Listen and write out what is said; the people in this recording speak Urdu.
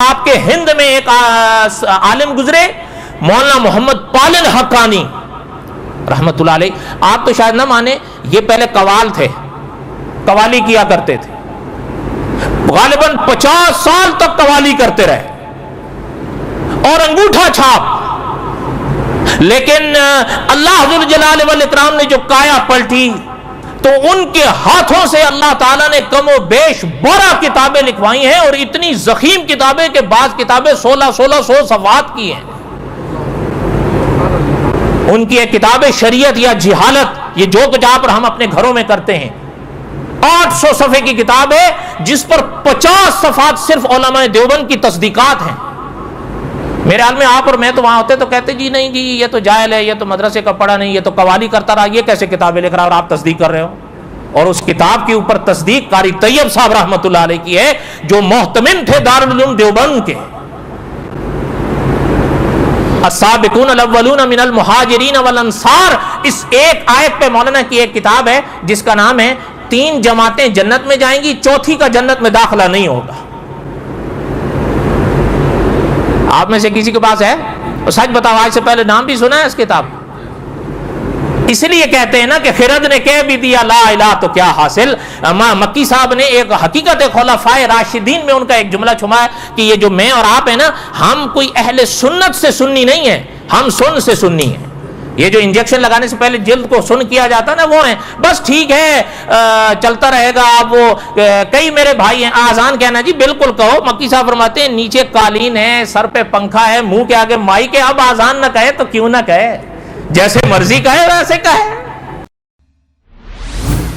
آپ کے ہند میں ایک عالم گزرے مولانا محمد پالن حقانی رحمت اللہ علیہ. آپ تو شاید نہ مانے، یہ پہلے قوال تھے، قوالی کیا کرتے تھے، غالباً 50 سال تک قوالی کرتے رہے اور انگوٹھا چھاپ. لیکن اللہ ذو الجلال والاکرام نے جو کایا پلٹی تو ان کے ہاتھوں سے اللہ تعالیٰ نے کم و بیش 12 کتابیں لکھوائی ہیں، اور اتنی ضخیم کتابیں کہ بعض کتابیں 1600 صفحات کی ہیں. ان کی ایک کتاب شریعت یا جہالت، یہ جو کچھ آپ اور ہم اپنے گھروں میں کرتے ہیں، 800 صفحے کی کتاب ہے جس پر 50 صفحات صرف علماء دیوبند کی تصدیقات ہیں. میرے حال میں آپ اور میں تو وہاں ہوتے تو کہتے جی نہیں جی یہ تو جاہل ہے، یہ تو مدرسے کا پڑھا نہیں، یہ تو قوالی کرتا رہا، یہ کیسے کتابیں لکھ رہا اور آپ تصدیق کر رہے ہو. اور اس کتاب کے اوپر تصدیق قاری طیب صاحب رحمۃ اللہ علیہ کی ہے، جو محتمم تھے دارالعلوم دیوبند کے. السابقون الاولون من المہاجرین والانصار، اس ایک آیت پہ مولانا کی ایک کتاب ہے جس کا نام ہے 3 جماعتیں جنت میں جائیں گی، چوتھی کا جنت میں داخلہ نہیں ہوگا. آپ میں سے کسی کے پاس ہے؟ سچ بتاؤ آج سے پہلے نام بھی سنا ہے اس کتاب؟ اس لیے کہتے ہیں نا کہ خرد نے کہہ بھی دیا لا الہ تو کیا حاصل. مکی صاحب نے ایک حقیقت خلفائے راشدین میں ان کا ایک جملہ چھما ہے کہ یہ جو میں اور آپ ہیں نا، ہم کوئی اہل سنت سے سنی نہیں ہیں، ہم سن سے سنی ہیں. یہ جو انجیکشن لگانے سے پہلے جلد کو سن کیا جاتا نا، وہ ہیں بس ٹھیک ہے چلتا رہے گا. اب وہ کئی میرے بھائی ہیں آزان کہنا جی بالکل کہو. مکی صاحب فرماتے ہیں نیچے قالین ہے، سر پہ پنکھا ہے، منہ کے آگے مائک ہے، اب آزان نہ کہے تو کیوں نہ کہے، جیسے مرضی کہے ویسے کہے.